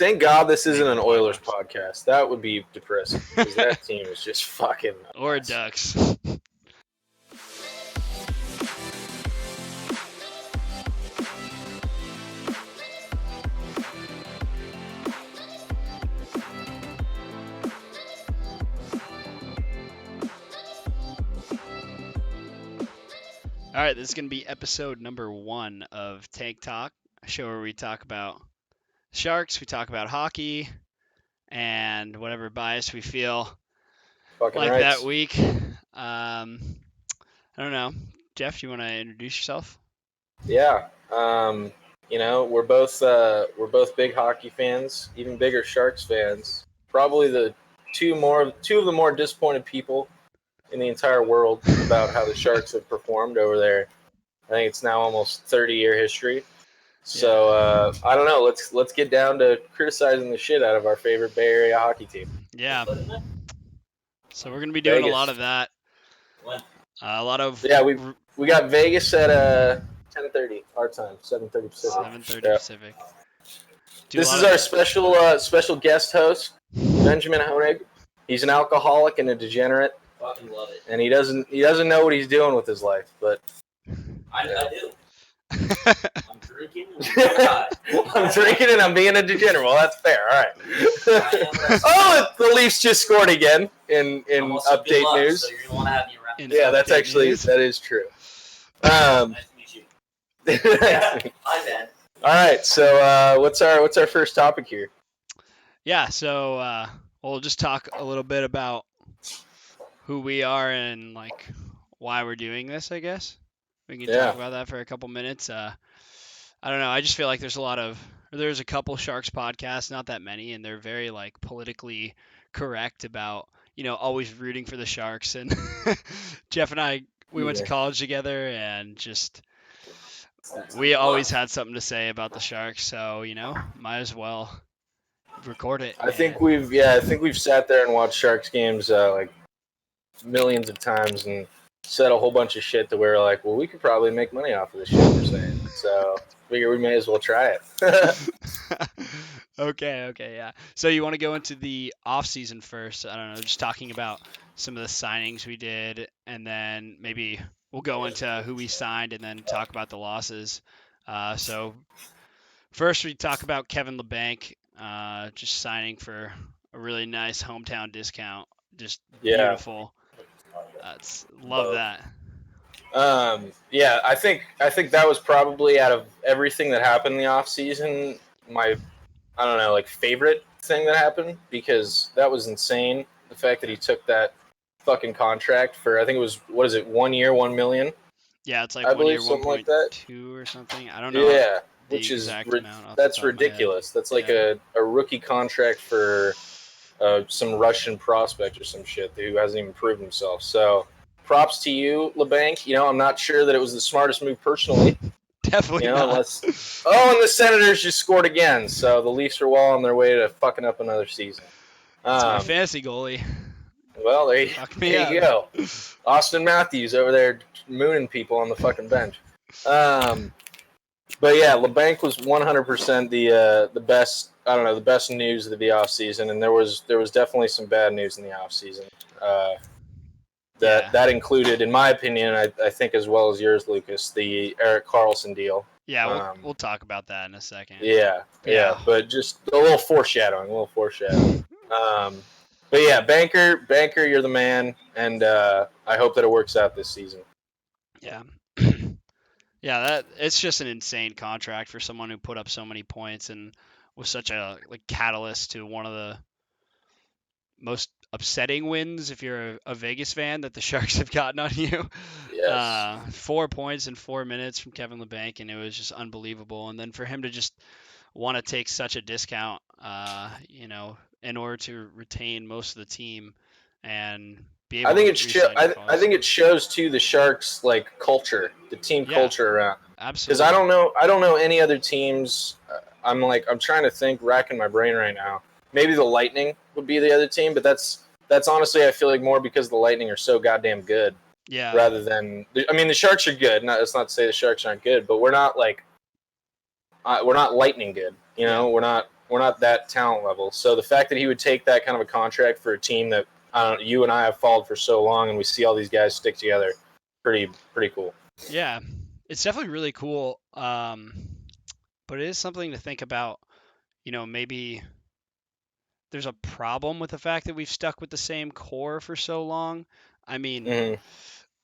Thank God this isn't an Oilers podcast. That would be depressing because that team is just fucking nuts. Or Ducks. All right, this is going to be episode number 1 of Tank Talk, a show where we talk about Sharks, we talk about hockey, and whatever bias we feel Fucking like rights. that week. I don't know. Jeff, you want to introduce yourself? Yeah. We're both big hockey fans, even bigger Sharks fans. Probably the two of the more disappointed people in the entire world about how the Sharks have performed over there. I think it's now almost 30-year history. So I don't know. Let's get down to criticizing the shit out of our favorite Bay Area hockey team. Yeah. So we're gonna be doing Vegas. a lot of that. A lot of we got Vegas at 10:30 our time, 7:30 Pacific. 7:30 Yeah. Pacific. This is our special guest host, Benjamin Honig. He's an alcoholic and a degenerate. Fucking love it. And he doesn't know what he's doing with his life, but I do. I'm drinking. I'm drinking and I'm being a degenerate. Well, that's fair. All right. Oh, the Leafs just scored again in update news. So you're gonna want to have me around. Yeah, that is true. Nice to meet you. Hi, Ben. All right. So what's our first topic here? Yeah. So we'll just talk a little bit about who we are and like why we're doing this, I guess. We can talk about that for a couple minutes. I don't know. I just feel like there's a couple Sharks podcasts, not that many, and they're very like politically correct about, always rooting for the Sharks. And Jeff and I, we went to college together, and just we always had something to say about the Sharks. So, might as well record it. I think we've sat there and watched Sharks games like millions of times and said a whole bunch of shit to where we're like, well, we could probably make money off of this shit we're saying. So figure we may as well try it. Okay, yeah. So you want to go into the off season first? I don't know, just talking about some of the signings we did, and then maybe we'll go into who we signed, and then talk about the losses. So first we talk about Kevin LeBanc, just signing for a really nice hometown discount. Just beautiful. Love that. I think that was probably, out of everything that happened in the off season, my favorite thing that happened, because that was insane. The fact that he took that fucking contract for, I think it was, 1 year, $1 million. Yeah, it's like I 1 year, believe, 1.2 or something. I don't know. Yeah, which is that's ridiculous. That's like a rookie contract for some Russian prospect or some shit who hasn't even proven himself. So props to you, LeBanc. I'm not sure that it was the smartest move personally. Definitely not. And the Senators just scored again. So the Leafs are well on their way to fucking up another season. That's my fantasy goalie. Well, there you go. Austin Matthews over there mooning people on the fucking bench. But yeah, LeBanc was 100% the best. I don't know, the best news of the offseason, and there was definitely some bad news in the offseason. That included, in my opinion, I think as well as yours, Lucas, the Erik Karlsson deal. Yeah, we'll talk about that in a second. Yeah, but just a little foreshadowing. But yeah, Banker, you're the man, and I hope that it works out this season. Yeah. Yeah, it's just an insane contract for someone who put up so many points and was such a catalyst to one of the most upsetting wins, if you're a Vegas fan, that the Sharks have gotten on you. Yes. 4 points in 4 minutes from Kevin LeBanc, and it was just unbelievable. And then for him to just want to take such a discount, in order to retain most of the team and be able I think it shows too the Sharks culture, the team culture around. Absolutely. Because I don't know any other teams. I'm trying to think, racking my brain right now. Maybe the Lightning would be the other team, but that's honestly, I feel like more because the Lightning are so goddamn good. Yeah. Rather than, the Sharks are good. That's not to say the Sharks aren't good, but we're not Lightning good. We're not that talent level. So the fact that he would take that kind of a contract for a team that you and I have followed for so long, and we see all these guys stick together, pretty cool. Yeah, it's definitely really cool. But it is something to think about. Maybe there's a problem with the fact that we've stuck with the same core for so long. I mean, Mm-hmm.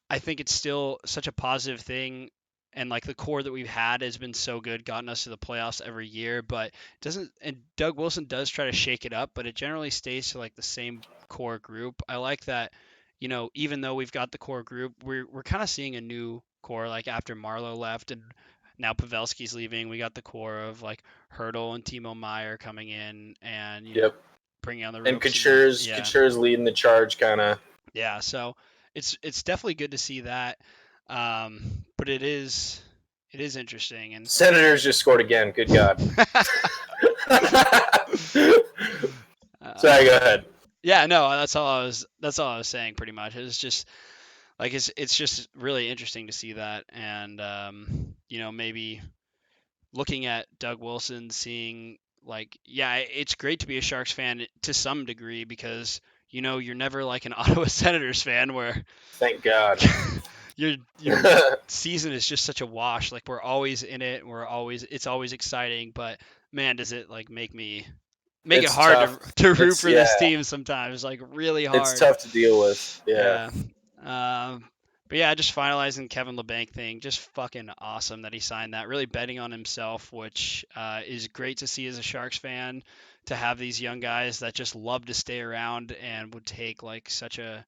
I think it's still such a positive thing. And like the core that we've had has been so good, gotten us to the playoffs every year. But and Doug Wilson does try to shake it up, but it generally stays to like the same core group. I like that, even though we've got the core group, we're kind of seeing a new core. Like after Marlowe left and now Pavelski's leaving, we got the core of like Hurdle and Timo Meyer coming in, and bringing on the ropes. And Couture's leading the charge, kind of. Yeah, so it's definitely good to see that. But it is interesting. And Senators just scored again. Good God. Sorry, go ahead. Yeah, no, that's all I was saying pretty much. It's just like it's just really interesting to see that, and maybe looking at Doug Wilson, seeing like, yeah, it's great to be a Sharks fan to some degree because you're never like an Ottawa Senators fan where thank God your season is just such a wash. Like we're always in it, it's always exciting, but man, does it like make it hard to root for this team sometimes, like really hard. It's tough to deal with. Yeah. But yeah, just finalizing Kevin LeBanc thing, just fucking awesome that he signed that. Really betting on himself, which is great to see as a Sharks fan, to have these young guys that just love to stay around and would take like such a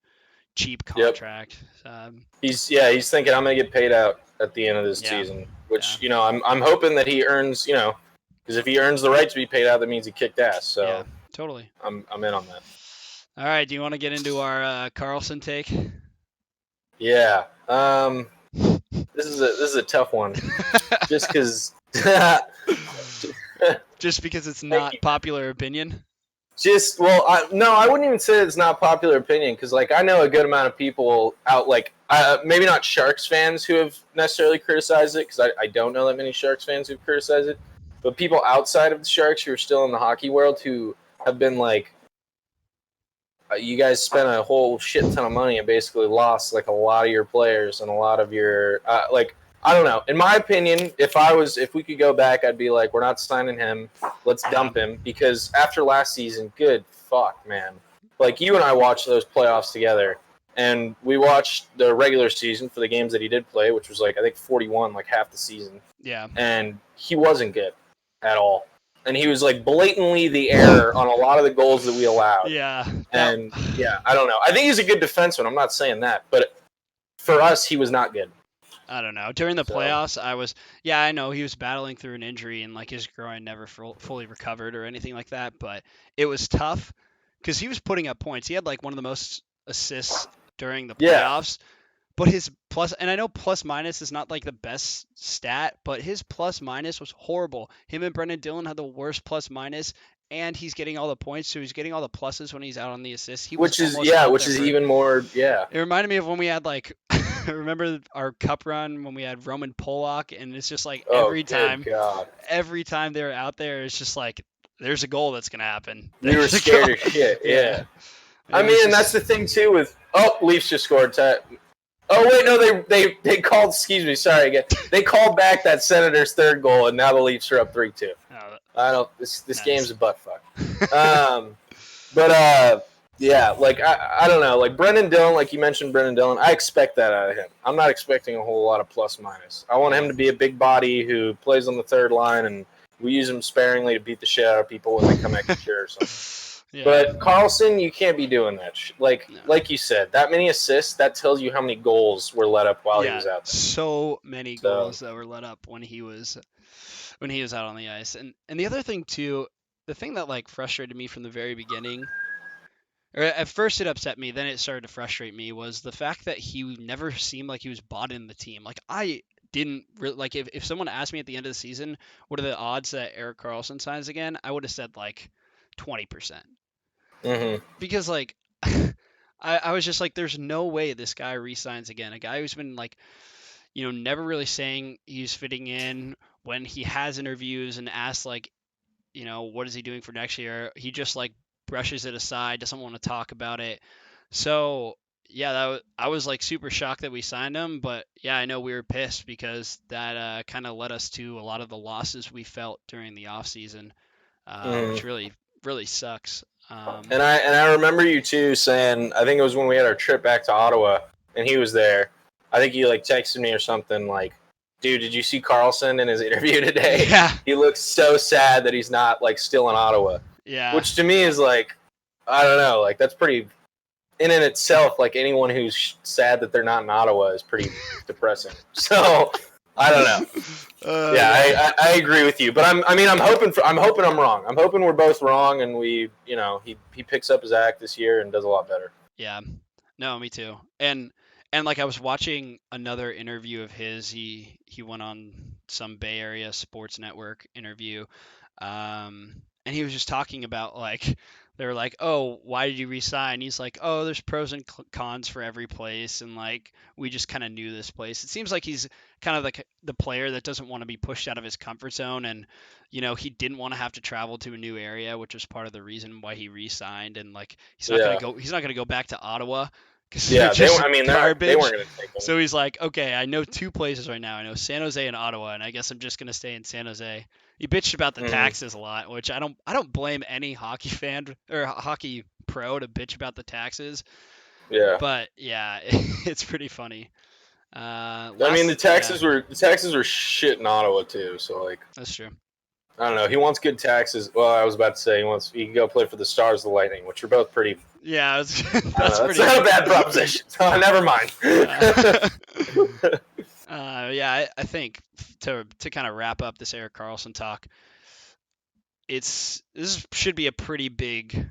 cheap contract. He's thinking I'm gonna get paid out at the end of this season, which I'm hoping that he earns, because if he earns the right to be paid out, that means he kicked ass. So yeah, totally. I'm in on that. All right, do you want to get into our Karlsson take? Yeah. This is a tough one, just because. Just because it's not popular opinion. I wouldn't even say it's not popular opinion, because like I know a good amount of people out, like maybe not Sharks fans who have necessarily criticized it, because I don't know that many Sharks fans who've criticized it, but people outside of the Sharks who are still in the hockey world who have been like, you guys spent a whole shit ton of money and basically lost like a lot of your players and a lot of your like, I don't know. In my opinion, if we could go back, I'd be like, we're not signing him. Let's dump him, because after last season, good fuck, man. Like you and I watched those playoffs together, and we watched the regular season for the games that he did play, which was like I think 41, like half the season. Yeah. And he wasn't good at all. And he was like blatantly the error on a lot of the goals that we allowed. Yeah. And I don't know. I think he's a good defenseman. I'm not saying that, but for us, he was not good. I don't know. During the playoffs, I know he was battling through an injury and like his groin never fully recovered or anything like that, but it was tough because he was putting up points. He had like one of the most assists during the playoffs. But his plus, and I know plus minus is not like the best stat, but his plus minus was horrible. Him and Brendan Dillon had the worst plus minus, and he's getting all the points, so he's getting all the pluses when he's out on the assists. Which is even more. Yeah. It reminded me of when we had like, remember our cup run when we had Roman Polak, and it's just like every time they were out there, it's just like there's a goal that's gonna happen. We were scared as shit. Yeah. I mean, and that's the thing too with Leafs just scored. Oh wait, no, they called. Excuse me, sorry again. They called back that Senators' third goal, and now the Leafs are up 3-2. I don't. This game's a butt fuck. Like I don't know. Like Brendan Dillon, like you mentioned, Brendan Dillon. I expect that out of him. I'm not expecting a whole lot of plus minus. I want him to be a big body who plays on the third line, and we use him sparingly to beat the shit out of people when they come extra or something. Yeah. But Karlsson, you can't be doing that. Like you said, that many assists, that tells you how many goals were let up while he was out there. So many goals that were let up when he was out on the ice. And the other thing too, the thing that like frustrated me from the very beginning, or at first it upset me, then it started to frustrate me, was the fact that he never seemed like he was bought in the team. Like I didn't really, like if someone asked me at the end of the season, what are the odds that Erik Karlsson signs again, I would have said like 20%. Mm-hmm. Because like I was just like, there's no way this guy re-signs again. A guy who's been like, never really saying he's fitting in. When he has interviews and asks like, what is he doing for next year? He just like brushes it aside, doesn't want to talk about it. So yeah, I was like super shocked that we signed him, but yeah, I know we were pissed because that kind of led us to a lot of the losses we felt during the offseason, which really sucks. And I remember you too saying, I think it was when we had our trip back to Ottawa and he was there. I think you like texted me or something like, dude, did you see Karlsson in his interview today? Yeah. He looks so sad that he's not like still in Ottawa. Yeah. Which to me is like, I don't know, like that's pretty in itself. Like anyone who's sad that they're not in Ottawa is pretty depressing. So I don't know. Yeah, I agree with you, but I'm hoping I'm wrong. I'm hoping we're both wrong, and he picks up his act this year and does a lot better. Yeah, no, me too. And like I was watching another interview of his. He went on some Bay Area sports network interview, and he was just talking about like they were like, oh, why did you resign? He's like, oh, there's pros and cons for every place, and like we just kind of knew this place. It seems like he's kind of like the player that doesn't want to be pushed out of his comfort zone, and he didn't want to have to travel to a new area, which was part of the reason why he re-signed. And like he's not gonna go back to Ottawa because Yeah, they weren't garbage. gonna take him. So he's like, okay, I know two places right now. I know San Jose and Ottawa, and I guess I'm just gonna stay in San Jose. He bitched about the taxes a lot, which I don't blame any hockey fan or hockey pro to bitch about the taxes. Yeah. But yeah, it's pretty funny. The taxes were shit in Ottawa too. So like that's true. I don't know. He wants good taxes. Well, I was about to say he can go play for the Stars, the Lightning, which are both pretty. Yeah, that's not a bad proposition. So never mind. Yeah, I think to kind of wrap up this Erik Karlsson talk, this should be a pretty big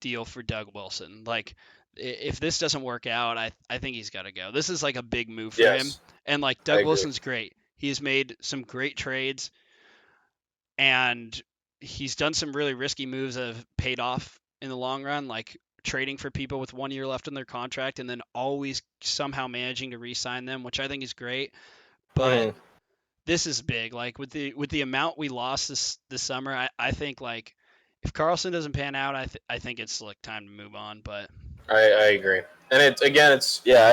deal for Doug Wilson. Like, if this doesn't work out, I think he's got to go. This is like a big move for him. And like Doug Wilson's great. He's made some great trades, and he's done some really risky moves that have paid off in the long run, like trading for people with 1 year left in their contract and then always somehow managing to re-sign them, which I think is great. But this is big. Like with the amount we lost this summer, I think like if Karlsson doesn't pan out, I think it's like time to move on. But I agree, and I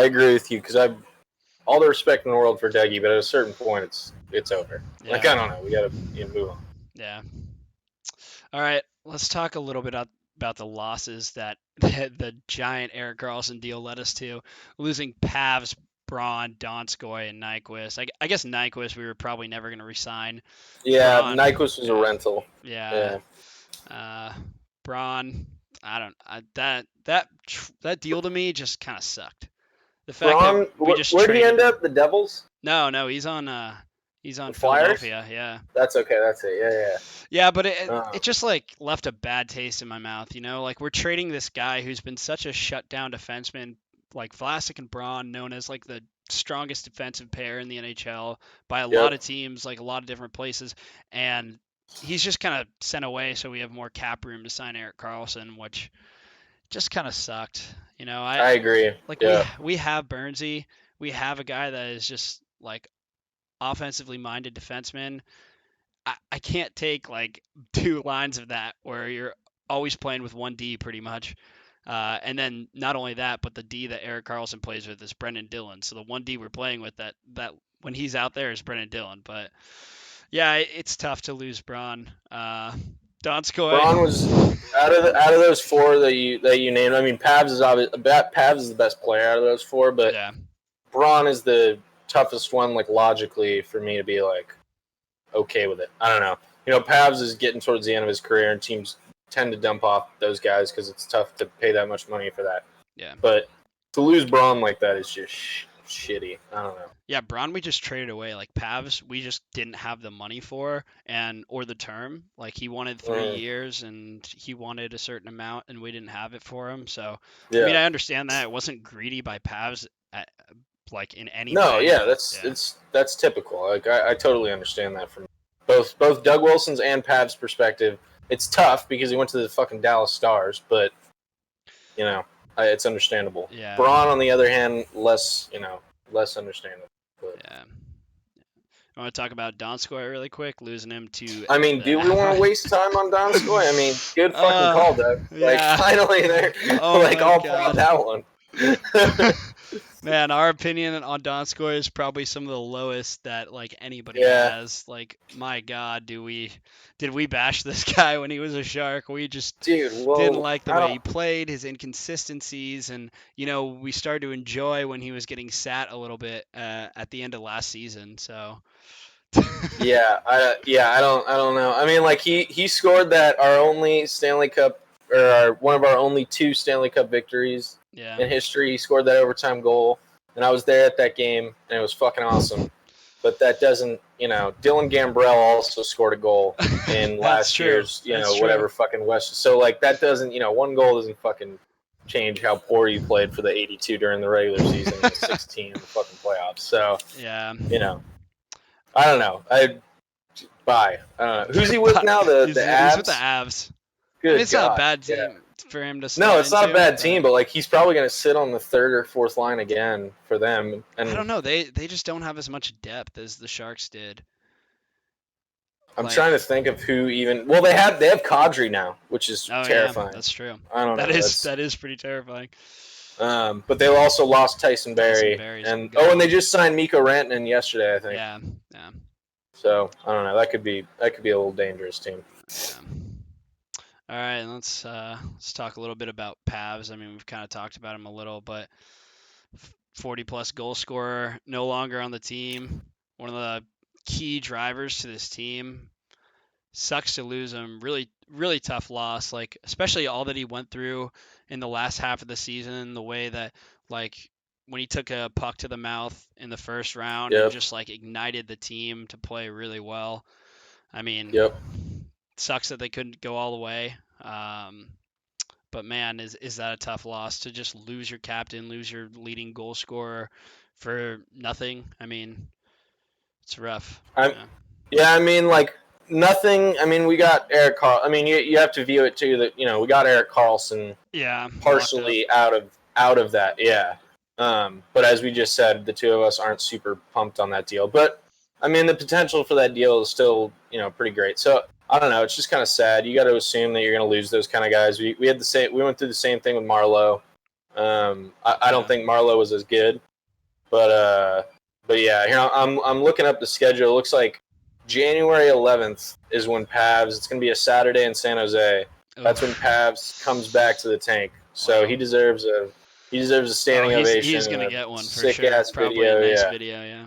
agree with you because I've all the respect in the world for Dougie, but at a certain point, it's over. Yeah. Like I don't know, we gotta move on. Yeah. All right, let's talk a little bit about the losses that the giant Erik Karlsson deal led us to. Losing Pavs, Braun, Donskoy, and Nyquist. I guess Nyquist we were probably never going to resign. Yeah, Braun, Nyquist was a rental. Yeah. Braun, that deal to me just kind of sucked. The fact Braun, that we just where did he end up? The Devils? No, he's on Philadelphia. Yeah. That's okay. That's it. Yeah. Yeah, but it just like left a bad taste in my mouth, Like we're trading this guy who's been such a shutdown defenseman, like Vlasic and Braun, known as like the strongest defensive pair in the NHL by a lot of teams, like a lot of different places, and he's just kind of sent away so we have more cap room to sign Erik Karlsson, which just kind of sucked. I agree. Like we have Bernsey, we have a guy that is just like offensively minded defenseman. I can't take like two lines of that where you're always playing with 1D pretty much. And then not only that, but the D that Erik Karlsson plays with is Brendan Dillon. So the 1D we're playing with that when he's out there is Brendan Dillon. But yeah, it's tough to lose Braun. Donskoy. Braun was out of those four that you named. I mean, Pavs is the best player out of those four, but Braun is the toughest one, like logically, for me to be like okay with it. I don't know. Pavs is getting towards the end of his career, and teams tend to dump off those guys because it's tough to pay that much money for that. Yeah. But to lose Braun like that is just shitty. I don't know. Yeah, Braun we just traded away. Like Pavs, we just didn't have the money for or the term. Like he wanted 3 years and he wanted a certain amount, and we didn't have it for him. So I mean, I understand that it wasn't greedy by Pavs like in any way. No, yeah, that's typical. Like I totally understand that from both Doug Wilson's and Pav's perspective. It's tough because he went to the fucking Dallas Stars, but it's understandable. Yeah. Braun, on the other hand, less understandable. But. Yeah. I want to talk about Donskoy really quick, losing him to. I mean, do we want to waste time on Donskoy? I mean, good fucking call, Doug. Yeah. Like, finally, they're Oh like my all God. proud that one. Man, our opinion on Donskoy is probably some of the lowest that like anybody Yeah. has. Like, my God, did we bash this guy when he was a Shark? We just Dude, well, didn't like the I way don't- he played, his inconsistencies, and we started to enjoy when he was getting sat a little bit at the end of last season. So. I don't know. I mean, like he scored that our only Stanley Cup or one of our only 2 Stanley Cup victories Yeah. in history. He scored that overtime goal, and I was there at that game, and it was fucking awesome. But that doesn't, Dylan Gambrell also scored a goal in last year's, whatever fucking West. So like that doesn't, one goal doesn't fucking change how poor you played for the 82 during the regular season, and the 16 in the fucking playoffs. So yeah. I don't know. Bye. Who's he with now? The he's Avs? with the Avs. Good I mean, it's God. not a bad team for him to slide No, it's not a into, bad team, but like he's probably going to sit on the 3rd or 4th line again for them. And I don't know. They just don't have as much depth as the Sharks did. I'm trying to think of who even. Well, they have Kadri now, which is terrifying. Yeah, that's true. I don't know. That is pretty terrifying. But they also lost Tyson Barrie, and they just signed Mikko Rantanen yesterday, I think. Yeah. So I don't know. That could be a little dangerous team. Yeah. All right, let's talk a little bit about Pavs. I mean, we've kind of talked about him a little, but 40-plus goal scorer, no longer on the team. One of the key drivers to this team. Sucks to lose him. Really, really tough loss. Like, especially all that he went through in the last half of the season. The way that, like, when he took a puck to the mouth in the first round and just like ignited the team to play really well. I mean, sucks that they couldn't go all the way. But man, is that a tough loss to just lose your captain, lose your leading goal scorer for nothing? I mean, it's rough. I mean, like nothing. I mean, we got Erik Karlsson. I mean, you have to view it too that we got Erik Karlsson. Yeah. Partially out of that. Yeah. But as we just said, the 2 of us aren't super pumped on that deal. But I mean, the potential for that deal is still pretty great. So I don't know. It's just kind of sad. You got to assume that you're going to lose those kind of guys. We had the same. We went through the same thing with Marleau. I don't think Marleau was as good, but yeah. Here I'm looking up the schedule. It looks like January 11th is when Pavs. It's going to be a Saturday in San Jose. That's when Pavs comes back to the tank. So he deserves a standing ovation. He's going to get one for sick sure. Ass Probably video, a nice video, yeah.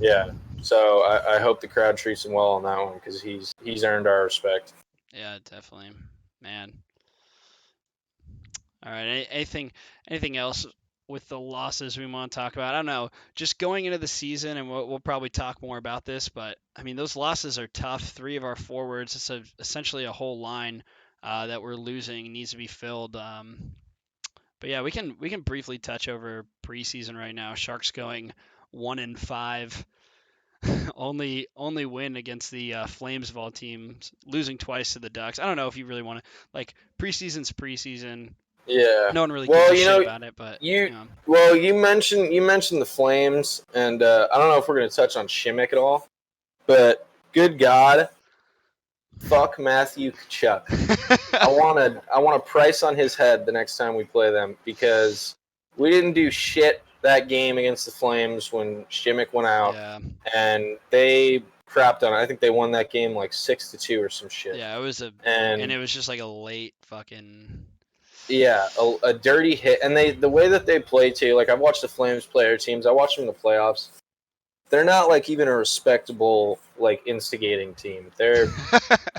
Yeah. So I hope the crowd treats him well on that one because he's earned our respect. Yeah, definitely, man. All right, anything else with the losses we want to talk about? I don't know. Just going into the season, and we'll probably talk more about this, but I mean those losses are tough. 3 of our forwards, it's essentially a whole line that we're losing needs to be filled. But yeah, we can briefly touch over preseason right now. Sharks going 1-5. only win against the Flamesville teams, losing twice to the Ducks. I don't know if you really want to preseason's preseason. Yeah. No one really gives a shit about it, but Well, you mentioned the Flames, and I don't know if we're going to touch on Shimmick at all, but good God, fuck Matthew Tkachuk. I want a price on his head the next time we play them because we didn't do shit that game against the Flames when Shimmick went out, and they crapped on it. I think they won that game like 6-2 or some shit. Yeah, it was and it was just like a late fucking. Yeah, a dirty hit, and the way that they play too. Like I've watched the Flames play their teams. I watched them in the playoffs. They're not like even a respectable like instigating team. They're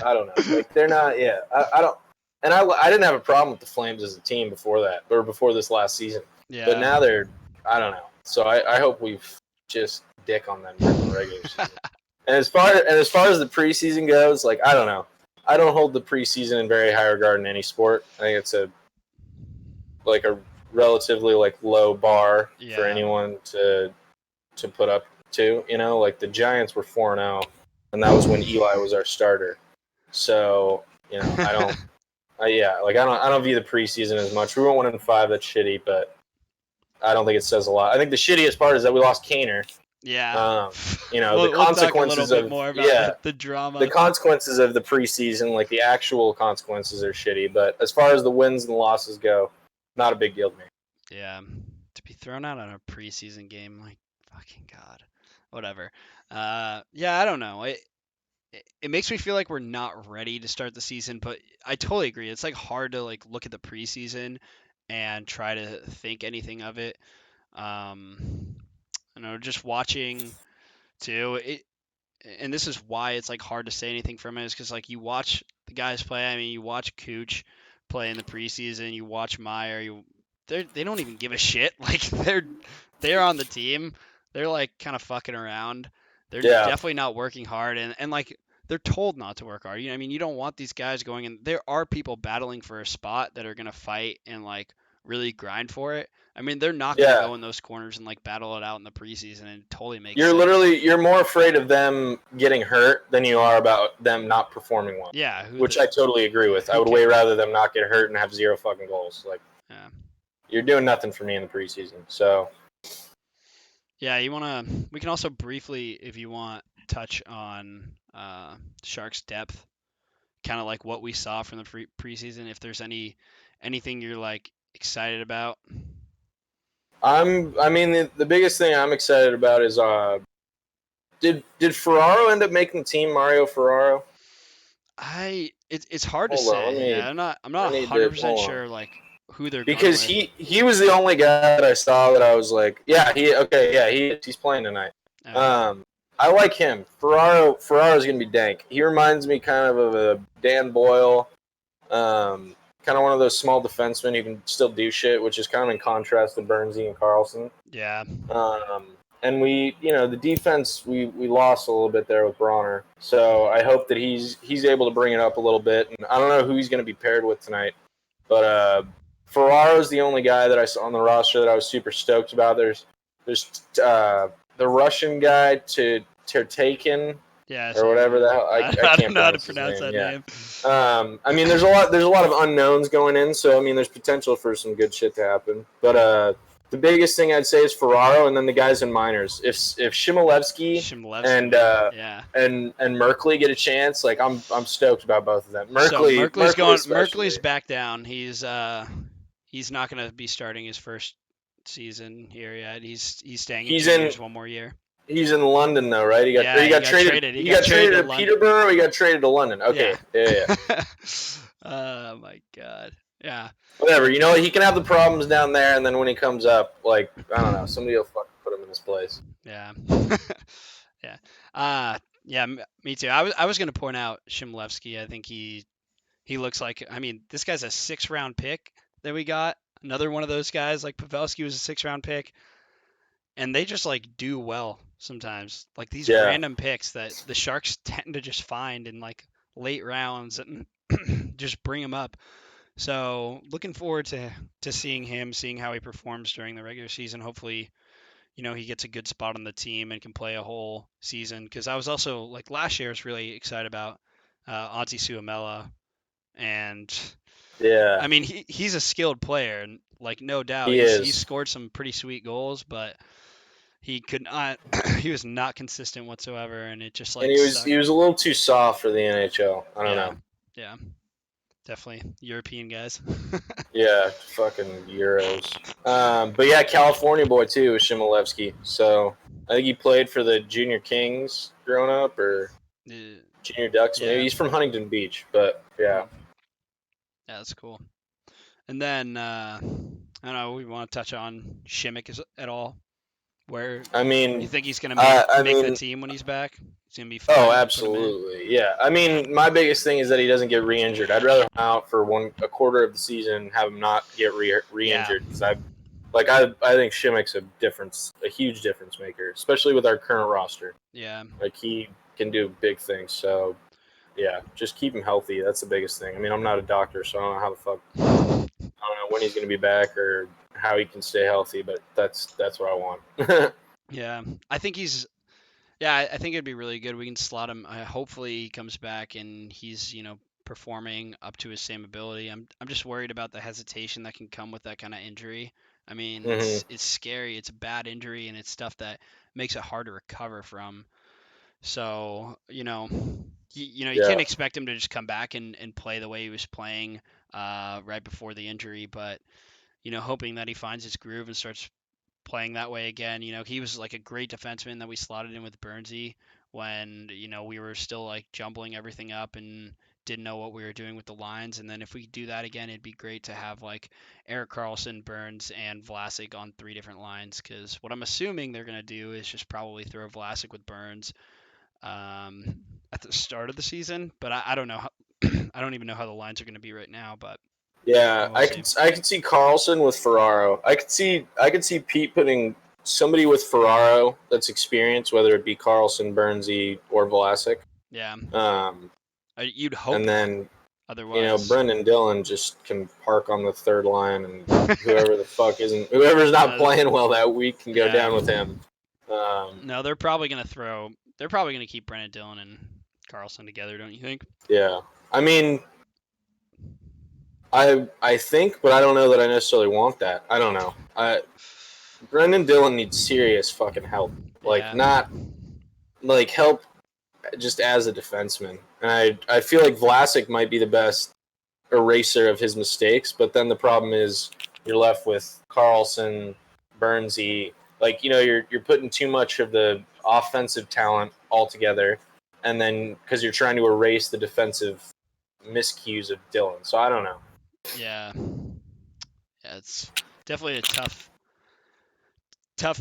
I don't know. Like they're not. Yeah, I don't. And I didn't have a problem with the Flames as a team before that or before this last season. Yeah. But now they're. I don't know. So I hope we just dick on them during the regular season. And as far as the preseason goes, like I don't know. I don't hold the preseason in very high regard in any sport. I think it's a relatively like low bar for anyone to put up to. Like the Giants were 4-0, and that was when Eli was our starter. So I don't. I don't view the preseason as much. We went 1-5. That's shitty, but I don't think it says a lot. I think the shittiest part is that we lost Kane. Yeah. The We'll talk a little consequences bit of more about the drama. the consequences of the preseason, like the actual consequences, are shitty. But as far as the wins and losses go, not a big deal to me. Yeah. To be thrown out on a preseason game, like fucking god. Whatever. Yeah, I don't know. It makes me feel like we're not ready to start the season, but I totally agree. It's like hard to like look at the preseason and try to think anything of it. I know just watching too. And this is why it's like hard to say anything from it, is because like you watch the guys play. I mean, you watch Cooch play in the preseason. You watch Meyer. They don't even give a shit. Like they're on the team. They're like kind of fucking around. They're Yeah. definitely not working hard, and like they're told not to work hard. I mean, you don't want these guys going in. There are people battling for a spot that are gonna fight and like really grind for it. I mean, they're not gonna go in those corners and like battle it out in the preseason, and it totally makes sense. You're more afraid of them getting hurt than you are about them not performing well. Yeah, which I totally agree with. I would way rather them not get hurt and have 0 fucking goals. Like, yeah. You're doing nothing for me in the preseason. So, yeah, we can also briefly, if you want, touch on Sharks depth, kind of like what we saw from the preseason. If there's anything you're like excited about. I mean, the biggest thing I'm excited about is did Ferraro end up making the team? Mario Ferraro. It's hard to say. Yeah, I'm not 100% sure like who they're going because with. he was the only guy that I saw that I was like, he's playing tonight. I like him. Ferraro's gonna be dank. He reminds me kind of a Dan Boyle, kind of one of those small defensemen who can still do shit, which is kind of in contrast to Bernsey and Karlsson. Yeah. And the defense we lost a little bit there with Bronner, so I hope that he's able to bring it up a little bit. And I don't know who he's going to be paired with tonight, but Ferraro's the only guy that I saw on the roster that I was super stoked about. There's the Russian guy to Tertakin, or whatever the hell. I can't don't know how to pronounce that name. I mean, there's a lot of unknowns going in, so I mean, there's potential for some good shit to happen. But the biggest thing I'd say is Ferraro, and then the guys in minors. If Shimolevsky and Merkley get a chance, like I'm stoked about both of them. Merkley's back down. He's not going to be starting his first season here yet. He's staying in juniors one more year. He's in London though, right? He got traded. He got traded to Peterborough. Or he got traded to London. Okay, yeah. Oh my god. Yeah. Whatever. He can have the problems down there, and then when he comes up, like I don't know, somebody will fucking put him in his place. Yeah. Yeah. Me too. I was gonna point out Shimlevsky. I think he looks like. I mean, this guy's a 6th-round pick that we got. Another one of those guys. Like Pavelski was a 6th-round pick, and they just like do well sometimes. Like these random picks that the Sharks tend to just find in like late rounds and just bring them up. So looking forward to seeing how he performs during the regular season. Hopefully, he gets a good spot on the team and can play a whole season. Because I was also like last year, I was really excited about Antti Suomela, and I mean he's a skilled player, and like no doubt he scored some pretty sweet goals, but he could not. He was not consistent whatsoever, and it just like. And he was a little too soft for the NHL. I don't know. Yeah. Definitely European guys. Yeah, fucking Euros. But yeah, California boy too is Shimolevsky. So I think he played for the Junior Kings growing up, or Junior Ducks. Maybe he's from Huntington Beach, but yeah. Yeah, that's cool. And then I don't know. We want to touch on Shimmick at all? Where you think he's gonna make the team when he's back? He's gonna be fine. Oh, absolutely. Yeah. I mean, my biggest thing is that he doesn't get re-injured. I'd rather him out for a quarter of the season and have him not get re-injured. Because I think Shimmick's a huge difference maker, especially with our current roster. Yeah. Like he can do big things. So yeah, just keep him healthy. That's the biggest thing. I mean, I'm not a doctor, so I don't know how the fuck. I don't know when he's gonna be back or how he can stay healthy, but that's what I want. Yeah, I think I think it'd be really good. We can slot him. Hopefully he comes back and he's performing up to his same ability. I'm just worried about the hesitation that can come with that kind of injury. I mean, Mm-hmm. it's scary. It's a bad injury, and it's stuff that makes it hard to recover from. So, you Yeah. can't expect him to just come back and play the way he was playing right before the injury, but, hoping that he finds his groove and starts playing that way again. He was like a great defenseman that we slotted in with Burnsy when, we were still like jumbling everything up and didn't know what we were doing with the lines. And then if we do that again, it'd be great to have like Erik Karlsson, Burns, and Vlasic on 3 different lines. Because what I'm assuming they're going to do is just probably throw Vlasic with Burns at the start of the season. But I don't know. I don't even know how the lines are going to be right now. But Yeah, we'll see. I could see Karlsson with Ferraro. I could see Pete putting somebody with Ferraro that's experienced, whether it be Karlsson, Burnsy, or Vlasic. Yeah. Um, You'd hope and not. then Otherwise, Brendan Dillon just can park on the third line, and whoever's not playing well that week can go down with him. No, they're probably gonna keep Brendan Dillon and Karlsson together, don't you think? Yeah, I mean, I think, but I don't know that I necessarily want that. I don't know. Brendan Dillon needs serious fucking help. Like, not like help just as a defenseman. And I feel like Vlasic might be the best eraser of his mistakes, but then the problem is you're left with Karlsson, Burnsy. Like, you're putting too much of the offensive talent all together, and then because you're trying to erase the defensive miscues of Dillon. So I don't know. Yeah, it's definitely a tough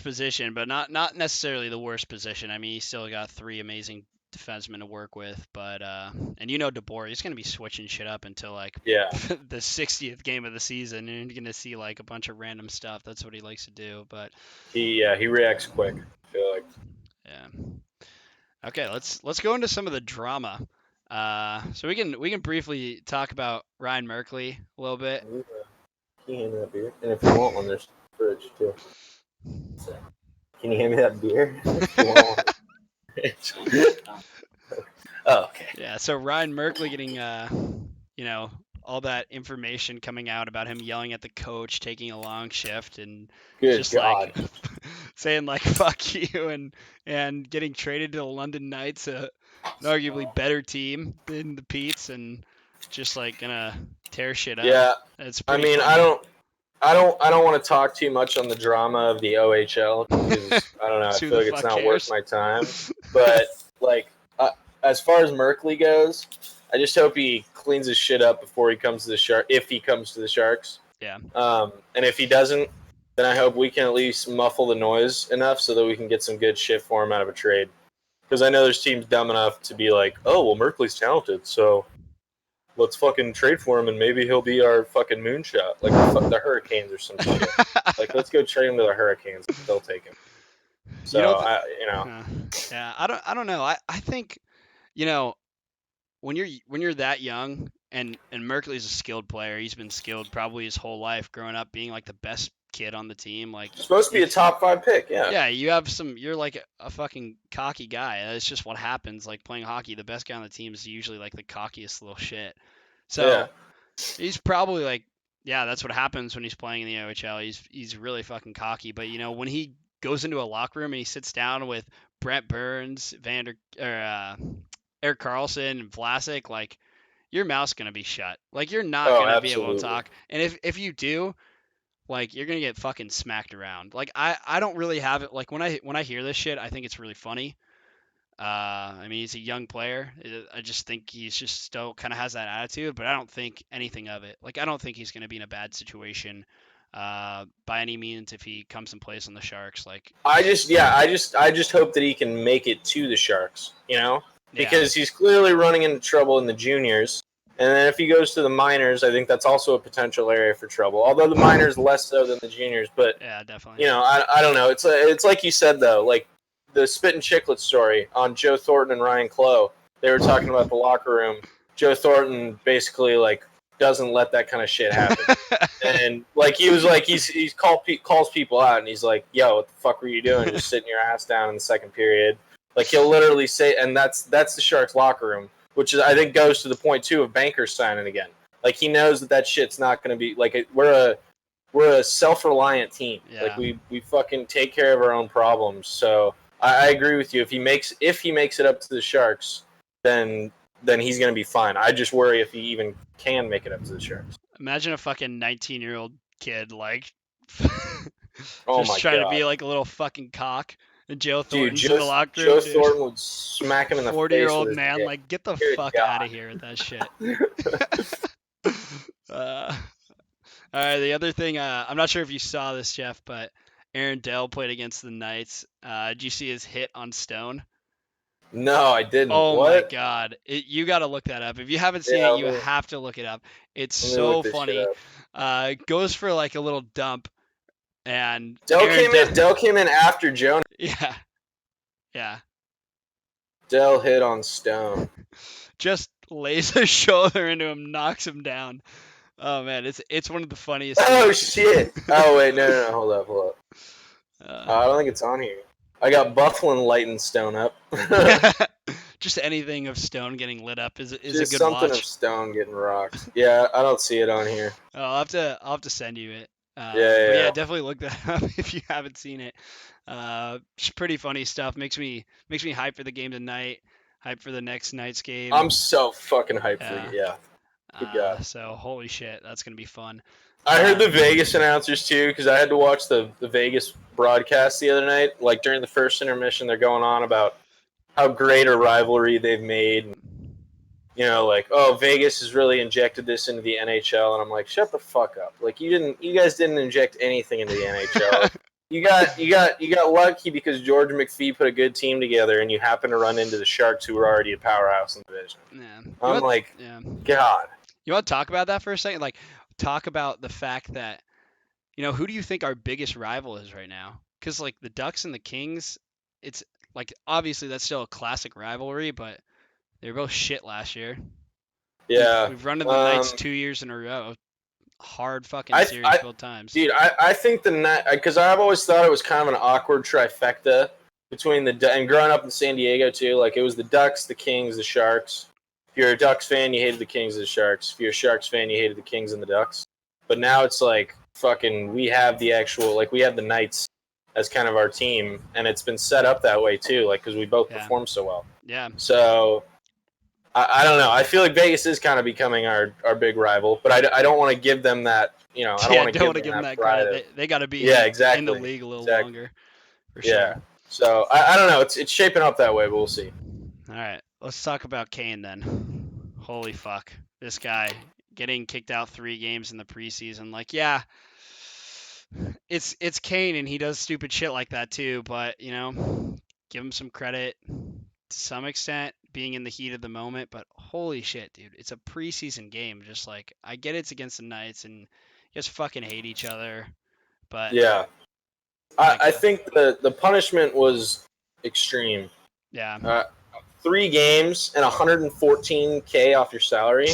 position, but not necessarily the worst position. I mean, he's still got 3 amazing defensemen to work with, but and DeBoer, he's gonna be switching shit up until like the 60th game of the season, and you're gonna see like a bunch of random stuff. That's what he likes to do, but he reacts quick. I feel like. Yeah. Okay, let's go into some of the drama. So we can briefly talk about Ryan Merkley a little bit. Can you hand me that beer? And if you want one, there's fridge too. So, can you hand me that beer? If you want one. Oh, okay. Yeah, so Ryan Merkley getting all that information coming out about him yelling at the coach, taking a long shift, and Good just God. like saying like "fuck you" and getting traded to the London Knights, an arguably better team than the Petes, and just like gonna tear shit up. Yeah, it's I pretty mean, funny. I don't want to talk too much on the drama of the OHL because I don't know. I Who feel the like it's fuck not cares? worth my time. But like, as far as Merkley goes, I just hope he cleans his shit up before he comes to the Sharks. If he comes to the Sharks, Yeah. And if he doesn't, then I hope we can at least muffle the noise enough so that we can get some good shit for him out of a trade. Because I know there's teams dumb enough to be like, oh well, Merkley's talented, so let's fucking trade for him and maybe he'll be our fucking moonshot, like the Hurricanes or some shit. Like, let's go trade him to the Hurricanes. They'll take him. So yeah, I don't know. I think when you're that young and Merkley's a skilled player. He's been skilled probably his whole life growing up, being like the best kid on the team. Like supposed to be a top 5 pick. Yeah. Yeah, you're like a fucking cocky guy. It's just what happens. Like playing hockey, the best guy on the team is usually like the cockiest little shit. So he's probably like, yeah, that's what happens when he's playing in the OHL. He's really fucking cocky. But when he goes into a locker room and he sits down with Brent Burns, Erik Karlsson, and Vlasic, like your mouth's gonna be shut. Like you're not gonna be able to talk. And if you do, like you're gonna get fucking smacked around. Like I don't really have it. Like when I hear this shit, I think it's really funny. I mean, he's a young player. I just think he's just still kind of has that attitude, but I don't think anything of it. Like I don't think he's gonna be in a bad situation by any means if he comes and plays on the Sharks. Like I just hope that he can make it to the Sharks. Because he's clearly running into trouble in the juniors. And then if he goes to the minors, I think that's also a potential area for trouble. Although the minors less so than the juniors, but yeah, definitely. I don't know. It's like you said though, like the Spit and Chiclet story on Joe Thornton and Ryan Clough. They were talking about the locker room. Joe Thornton basically like doesn't let that kind of shit happen. And like he was like he's calls people out and he's like, "Yo, what the fuck were you doing? Just sitting your ass down in the second period." Like he'll literally say, and that's the Sharks locker room, which is I think goes to the point too of Bankers signing again. Like he knows that shit's not going to be like we're we're a self-reliant team. Yeah. Like we fucking take care of our own problems. So I agree with you. If he makes it up to the Sharks, then he's gonna be fine. I just worry if he even can make it up to the Sharks. Imagine a fucking 19-year-old kid like Oh just my trying to God. be like a little fucking cock. And Joe Dude, Thornton's in the locker room, Joe dude. Thornton would smack him in the face 40-year-old with his man, dick. like get the Good fuck God. out of here with that shit. All right, the other thing, I'm not sure if you saw this, Jeff, but Aaron Dell played against the Knights. Did you see his hit on Stone? No, I didn't. Oh What? my God. You got to look that up. If you haven't seen it, you have to look it up. It's Let me so look this shit funny. up. Goes for like a little dump, and Dell came in after Jonas. Yeah. Yeah. Dell hit on Stone. Just lays a shoulder into him, knocks him down. Oh man, it's one of the funniest Oh things. shit! Oh wait, no, hold up. I don't think it's on here. I got Bufflin lighting Stone up. Just anything of Stone getting lit up is a Just good something watch. of Stone getting rocked. Yeah, I don't see it on here. Oh, I'll have to send you it. Yeah. But yeah, definitely look that up if you haven't seen it. Just pretty funny stuff. Makes me hype for the game tonight. Hype for the next night's game. I'm so fucking hyped for it. Yeah. Good God. So holy shit, that's gonna be fun. I heard the Vegas announcers too, because I had to watch the Vegas broadcast the other night. Like during the first intermission, they're going on about how great a rivalry they've made. You know, like, oh, Vegas has really injected this into the NHL, and I'm like, shut the fuck up. Like you guys didn't inject anything into the NHL. You got lucky because George McPhee put a good team together, and you happen to run into the Sharks, who were already a powerhouse in the division. Yeah. I'm like, God. You want to talk about that for a second? Like, talk about the fact that, who do you think our biggest rival is right now? Because like the Ducks and the Kings, it's like obviously that's still a classic rivalry, but they were both shit last year. Yeah. We've run to the Knights 2 years in a row. Hard fucking series both times. Dude, I think the Knights, because I've always thought it was kind of an awkward trifecta between and growing up in San Diego too, like it was the Ducks, the Kings, the Sharks. If you're a Ducks fan, you hated the Kings and the Sharks. If you're a Sharks fan, you hated the Kings and the Ducks. But now it's like fucking we have the Knights as kind of our team, and it's been set up that way too, like because we both perform so well. Yeah. So I don't know. I feel like Vegas is kind of becoming our big rival, but I don't want to give them that. I don't want to give them that credit. They got to be in the league a little longer. For sure. Yeah. So I don't know. It's shaping up that way, but we'll see. All right, let's talk about Kane then. Holy fuck, this guy getting kicked out 3 games in the preseason. Like, yeah, it's Kane and he does stupid shit like that too. But give him some credit to some extent, being in the heat of the moment. But holy shit, dude, it's a preseason game. Just like I get it's against the Knights and you just fucking hate each other. But yeah, I think the punishment was extreme. Yeah. 3 games and $114K off your salary.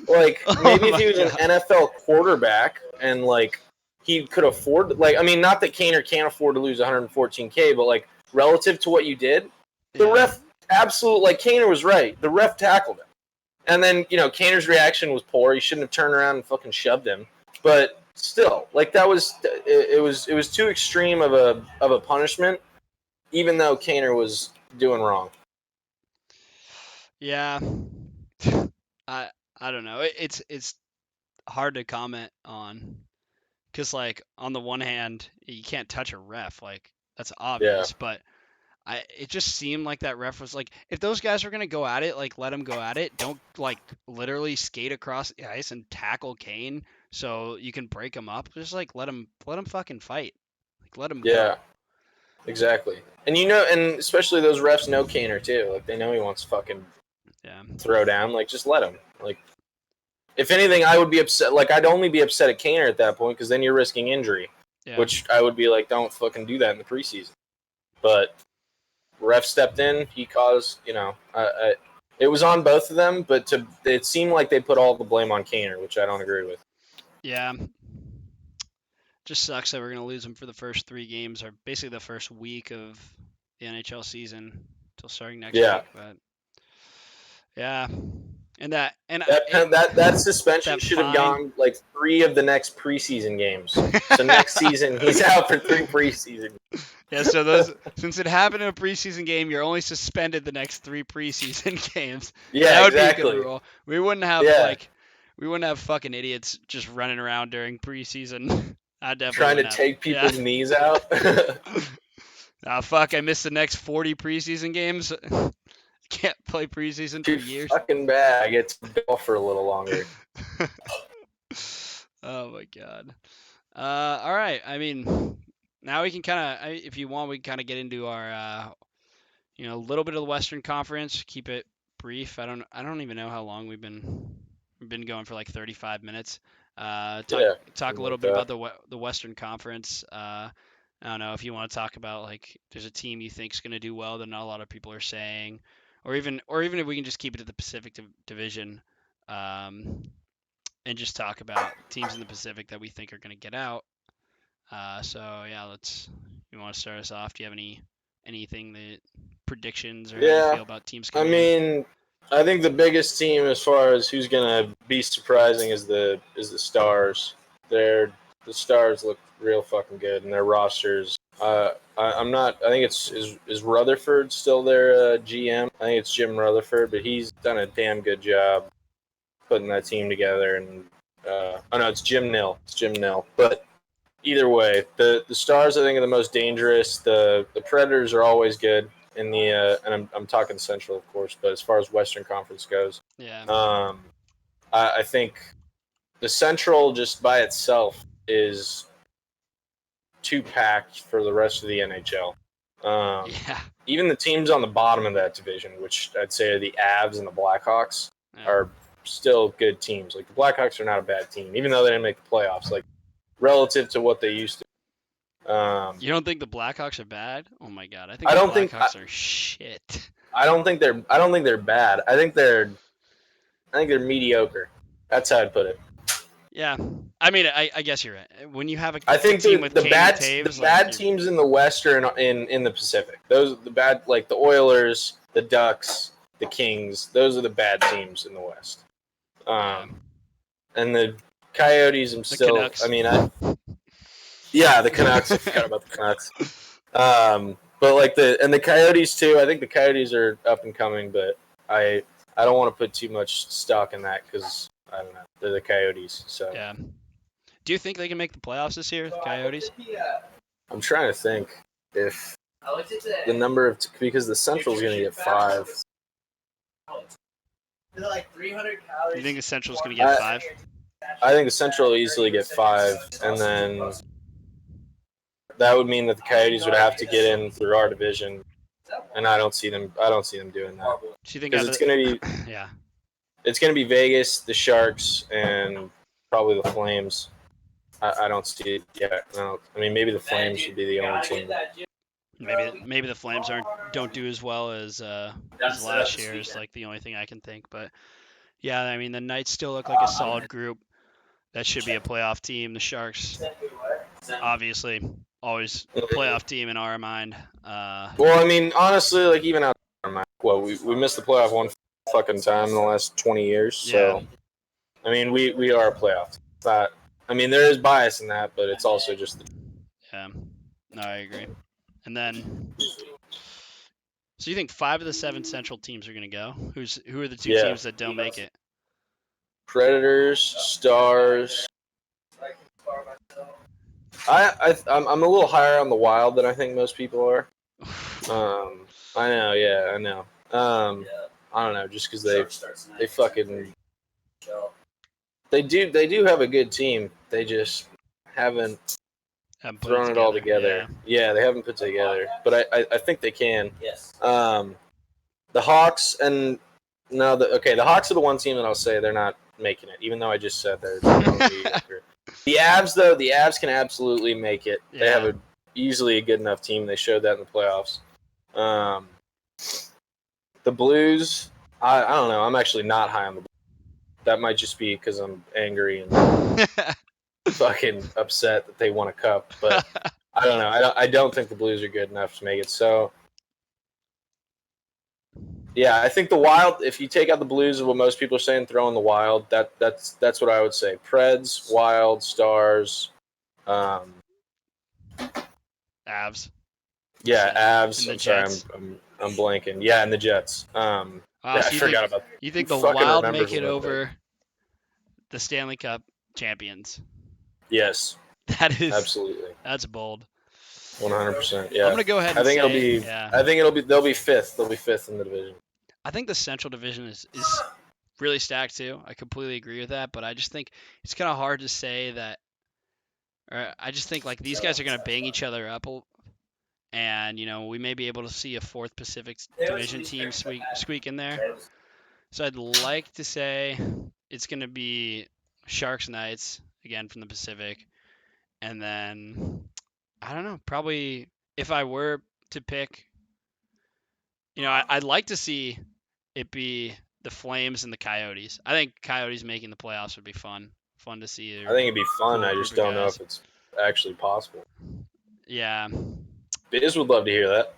Like maybe if he was an NFL quarterback and like he could afford, like, I mean, not that Kaner can't afford to lose $114K, but like relative to what you did, the ref absolutely, like Kaner was right. The ref tackled him, and then Kaner's reaction was poor. He shouldn't have turned around and fucking shoved him, but still, like that was it was too extreme of a punishment, even though Kaner was doing wrong. Yeah, I don't know. It's hard to comment on, because like on the one hand you can't touch a ref, like that's obvious, but it just seemed like that ref was like, if those guys are gonna go at it, like let them go at it. Don't like literally skate across the ice and tackle Kane so you can break him up. Just like let him fucking fight. Like let him go. Exactly. And and especially those refs know Kaner too. Like they know he wants to fucking throw down. Like just let him. Like if anything, I would be upset. Like I'd only be upset at Kaner at that point because then you're risking injury, which I would be like, don't fucking do that in the preseason. But ref stepped in. He caused. It was on both of them, but it seemed like they put all the blame on Kaner, which I don't agree with. Yeah. Just sucks that we're going to lose him for the first 3 games, or basically the first week of the NHL season until starting next week. But yeah, That suspension should have gone like 3 of the next preseason games. So next season he's out for 3 preseason. Yeah, so since it happened in a preseason game, you're only suspended the next 3 preseason games. Yeah, that would exactly. be a good rule. We wouldn't have fucking idiots just running around during preseason. I definitely trying to take people's knees out. Fuck! I missed the next 40 preseason games. Can't play preseason for years. Fucking bad. I get to golf for a little longer. Oh my god. All right. I mean, now we can kind of, if you want, we can kind of get into our, a little bit of the Western Conference. Keep it brief. I don't even know how long we've been going for like 35 minutes. Talk a little bit about the Western Conference. I don't know if you want to talk about like there's a team you think is going to do well that not a lot of people are saying, or even if we can just keep it to the Pacific Division, and just talk about teams in the Pacific that we think are going to get out. So yeah, you want to start us off? Do you have anything that predictions or how you feel about teams coming in? I think the biggest team as far as who's going to be surprising is the Stars. The Stars look real fucking good, and their rosters. I'm not. I think is Rutherford still their GM? I think it's Jim Rutherford, but he's done a damn good job putting that team together. And no, it's Jim Nill. It's Jim Nill. But either way, the Stars I think are the most dangerous. The Predators are always good in the and I'm talking Central, of course, but as far as Western Conference goes, I think the Central just by itself is too packed for the rest of the NHL. Even the teams on the bottom of that division, which I'd say are the Avs and the Blackhawks, are still good teams. Like the Blackhawks are not a bad team, even though they didn't make the playoffs. Like relative to what they used to. You don't think the Blackhawks are bad? Oh my god, I think the Blackhawks are shit. I don't think they're bad. I think they're mediocre. That's how I'd put it. Yeah, I mean, I guess you're right. When you have I think team with the Kane bad and Taves, the bad teams in the West are in the Pacific. Those the bad, like the Oilers, the Ducks, the Kings. Those are the bad teams in the West. And the Coyotes are still. Canucks. I mean, the Canucks. I forgot about the Canucks. But like the Coyotes too. I think the Coyotes are up and coming, but I don't want to put too much stock in that because I don't know. They're the Coyotes. So yeah. Do you think they can make the playoffs this year, the Coyotes? I'm trying to think if the number of because the Central's going to get 5. Like 300 calories. You think the Central's going to get 5? I think the Central will easily get 5, and then that would mean that the Coyotes would have to get in through our division, and I don't see them doing that. Do you think it's going to be it's going to be Vegas, the Sharks, and probably the Flames. I don't see it yet. No. I mean, maybe the Flames should be the only team. Maybe the Flames don't do as well as last year is like the only thing I can think. But yeah, I mean the Knights still look like a solid group. That should be a playoff team. The Sharks, obviously, always a playoff team in our mind. Well, I mean, honestly, like even out of our mind, we missed the playoff one fucking time in the last 20 years. So, I mean, we are a playoff team. I mean, there is bias in that, but it's also just Yeah. No, I agree. And then, so you think 5 of the 7 Central teams are going to go? Who are the 2 teams that don't make it? Predators, Stars. I'm a little higher on the Wild than I think most people are. I know. I don't know, just because they fucking they do have a good team. They just haven't thrown it all together. Yeah, they haven't put it together, but I think they can. Yes. The Hawks and the Hawks are the one team that I'll say they're not making it, even though I just said they're mediocre. The Avs, though, can absolutely make it. Yeah. They have easily a good enough team. They showed that in the playoffs. The Blues, I don't know. I'm actually not high on the Blues. That might just be because I'm angry and fucking upset that they won a cup. But I don't know. I don't think the Blues are good enough to make it. So Yeah, I think the Wild. If you take out the Blues, of what most people are saying, throw in the Wild. That's what I would say. Preds, Wild, Stars. Avs. Yeah, And Avs. the I'm sorry, Jets. I'm blanking. Yeah, and the Jets. Wow, Yeah, so I forgot about. you think Who the fucking Wild remembers make it when they're over big? the Stanley Cup champions? Yes, That's absolutely, bold. 100%. I'm Yeah, gonna go ahead I and think it'll say, be. yeah. I think it'll be. They'll be fifth. They'll be fifth in the division. I think the Central Division is really stacked too. I completely agree with that, but I just think it's kind of hard to say that. Or I just think like these guys are gonna bang each other up, and we may be able to see a fourth Pacific Division team squeak in there. So I'd like to say it's gonna be Sharks Knights again from the Pacific, and then I don't know, probably if I were to pick, I'd like to see it be the Flames and the Coyotes. I think Coyotes making the playoffs would be fun. Fun to see. I think it'd be fun. Cool I group just of don't know guys. if it's actually possible. Yeah. Biz would love to hear that.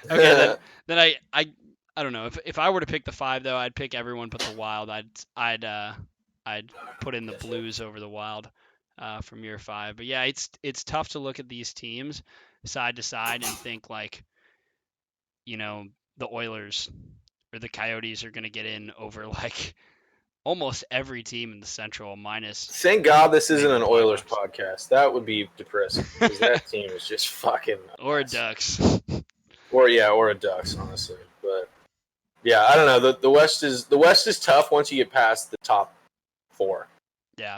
Okay, then I don't know. If I were to pick the 5 though, I'd pick everyone but the Wild. I'd put in the Blues over the Wild from year 5. But yeah, it's tough to look at these teams side to side and think like, the Oilers or the Coyotes are going to get in over like almost every team in the Central minus Thank God this isn't maybe an the Oilers Blackhawks. podcast. That would be depressing because that team is just fucking. Or Ducks. Or a Ducks, honestly. But yeah, I don't know. The West is tough once you get past the top 4. Yeah.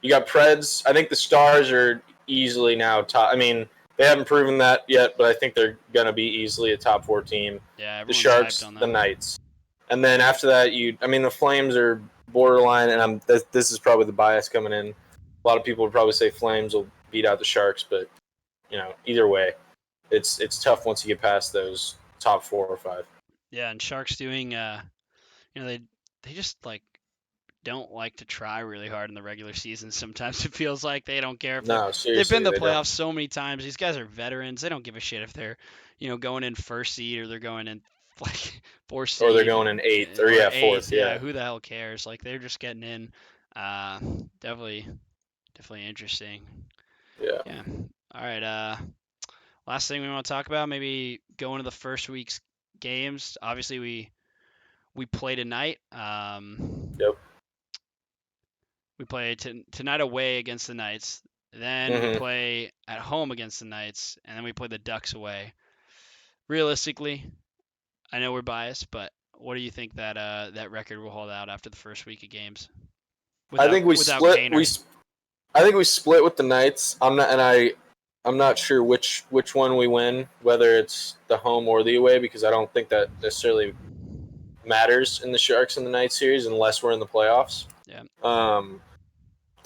You got Preds. I think the Stars are easily now top. I mean, they haven't proven that yet, but I think they're gonna be easily a top 4 team. Yeah, The everyone's Sharks, hyped on the them. Knights, and then after that, the Flames are borderline. And this is probably the bias coming in. A lot of people would probably say Flames will beat out the Sharks, but either way, it's tough once you get past those top 4 or 5. Yeah, and Sharks doing they just like don't like to try really hard in the regular season. Sometimes it feels like they don't care if No, they've been seriously, to the they don't. playoffs so many times. These guys are veterans. They don't give a shit if they're, going in first seed or they're going in like 4th Or they're seed going in 8th, or or yeah, 8th. 4th, Yeah, yeah. who the hell cares? Like they're just getting in. Definitely interesting. Yeah. Yeah. All right. Last thing we want to talk about, maybe go into the first week's games. Obviously, we play tonight. Yep. We play tonight away against the Knights. Then we play at home against the Knights, and then we play the Ducks away. Realistically, I know we're biased, but what do you think that that record will hold out after the first week of games? I think we without split. Kaner? I think we split with the Knights. I'm not sure which one we win, whether it's the home or the away, because I don't think that necessarily matters in the Sharks and the Knights series unless we're in the playoffs. Yeah.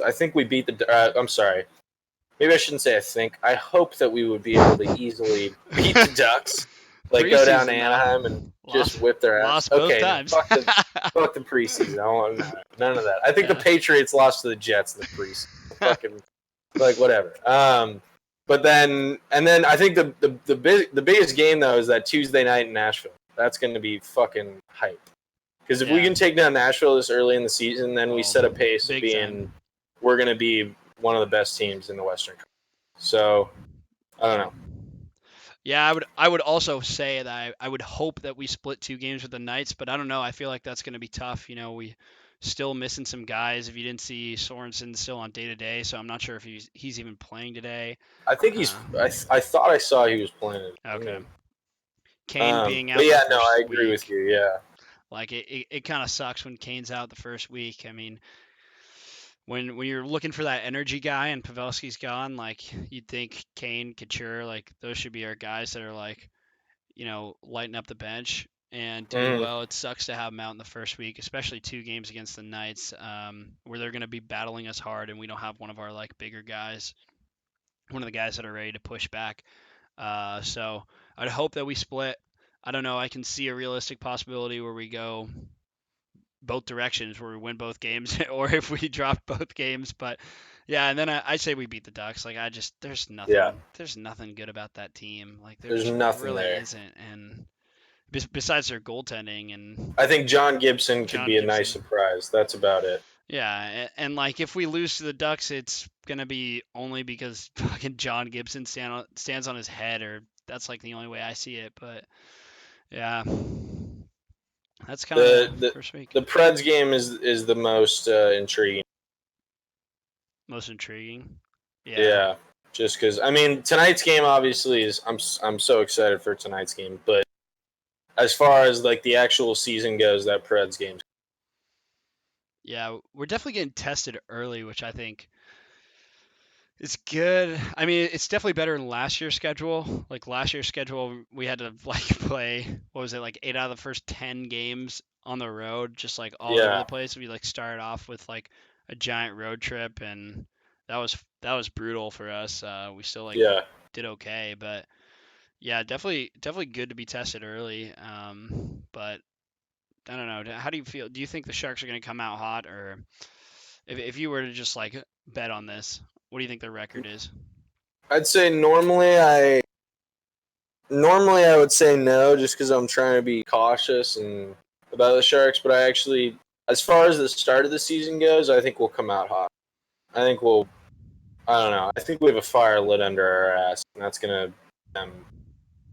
I think we beat the. I'm sorry. Maybe I shouldn't say I think. I hope that we would be able to easily beat the Ducks. Like go down to Anaheim and just whip their ass. Lost both Okay, times. fuck the preseason. I don't want none of that. I think the Patriots lost to the Jets in the preseason. Fucking like whatever. But then I think the biggest game though is that Tuesday night in Nashville. That's going to be fucking hype. Because if we can take down Nashville this early in the season, then we set a pace of being we're going to be one of the best teams in the Western Conference. So I don't know. Yeah, I would also say that I would hope that we split 2 games with the Knights, but I don't know. I feel like that's going to be tough. We still missing some guys. If you didn't see Sorensen still on day-to-day, so I'm not sure if he's even playing today. I think he's. I thought I saw he was playing. Okay. Kane being out. But yeah, the first I agree week, with you. Yeah. Like it kind of sucks when Kane's out the first week. I mean, when you're looking for that energy guy and Pavelski's gone, like you'd think Kane, Couture, like those should be our guys that are like, lighting up the bench and doing well. It sucks to have them out in the first week, especially 2 games against the Knights, where they're going to be battling us hard, and we don't have one of our like bigger guys, one of the guys that are ready to push back. So I'd hope that we split. I don't know. I can see a realistic possibility where we go both directions, where we win both games, or if we drop both games. But yeah, and then I say we beat the Ducks. Like there's nothing good about that team. Like there's nothing really there. isn't. And besides their goaltending and I think John Gibson could John be a Gibson. nice surprise. That's about it. Yeah, and like if we lose to the Ducks, it's gonna be only because fucking John Gibson stands on his head, or that's like the only way I see it. But yeah, that's kind of the first week. The Preds game is the most intriguing. Most intriguing. Yeah, just because I mean tonight's game obviously is I'm so excited for tonight's game, but as far as like the actual season goes, that Preds game. Yeah, we're definitely getting tested early, which I think is good. I mean, it's definitely better than last year's schedule. Like last year's schedule, we had to like play, what was it, like 8 out of the first 10 games on the road, just like all over the place. We like started off with like a giant road trip, and that was brutal for us. We still like did okay, but yeah, definitely good to be tested early. But I don't know. How do you feel? Do you think the Sharks are going to come out hot, or if you were to just like bet on this, what do you think their record is? I'd say normally I would say no, just because I'm trying to be cautious and about the Sharks. But I actually, as far as the start of the season goes, I think we'll come out hot. I think I don't know. I think we have a fire lit under our ass, and that's gonna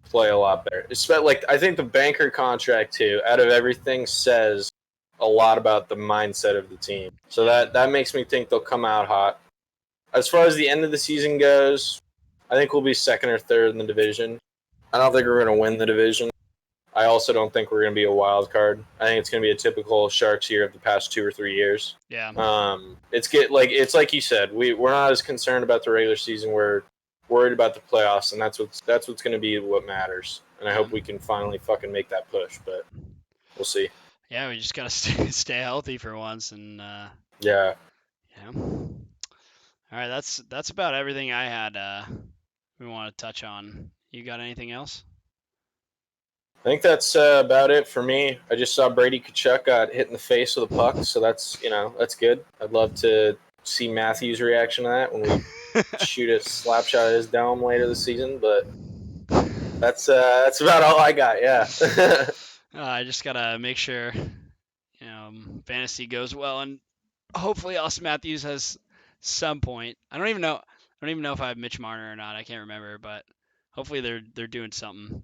play a lot better. Like I think the banker contract too, out of everything, says a lot about the mindset of the team. So that makes me think they'll come out hot. As far as the end of the season goes, I think we'll be second or third in the division. I don't think we're going to win the division. I also don't think we're going to be a wild card. I think it's going to be a typical Sharks year of the past 2 or 3 years. Yeah. It's like you said. We're not as concerned about the regular season. We're worried about the playoffs, and that's what's going to be what matters. And I hope we can finally fucking make that push. But we'll see. Yeah, we just gotta stay healthy for once, and yeah. All right, that's about everything I had. We want to touch on. You got anything else? I think that's about it for me. I just saw Brady Tkachuk got hit in the face with a puck, so that's good. I'd love to see Matthews' reaction to that when we shoot a slap shot at his dome later this season. But that's about all I got. Yeah. I just gotta make sure fantasy goes well, and hopefully Austin Matthews has some point. I don't even know if I have Mitch Marner or not. I can't remember, but hopefully they're doing something.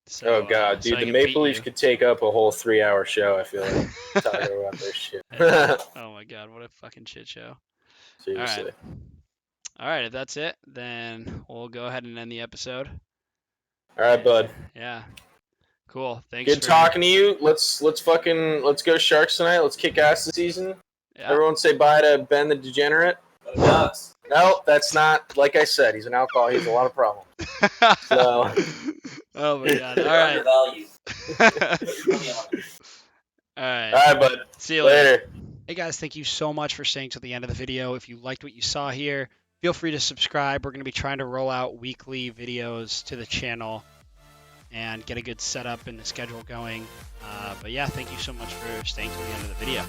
So, oh God, dude, the Maple Leafs could take up a whole 3-hour show. I feel like talking about their shit. Oh my God, what a fucking shit show! Seriously. All right, if that's it, then we'll go ahead and end the episode. All right, bud. Yeah. Cool. Thanks. Good talking to you. Let's go Sharks tonight. Let's kick ass this season. Yeah. Everyone say bye to Ben the Degenerate. No, that's not. Like I said, he's an alcoholic. He has a lot of problems. So. Oh my God. All right. All right, bud. See you later. Hey guys, thank you so much for staying to the end of the video. If you liked what you saw here, feel free to subscribe. We're going to be trying to roll out weekly videos to the channel and get a good setup and the schedule going. But yeah, thank you so much for staying to the end of the video.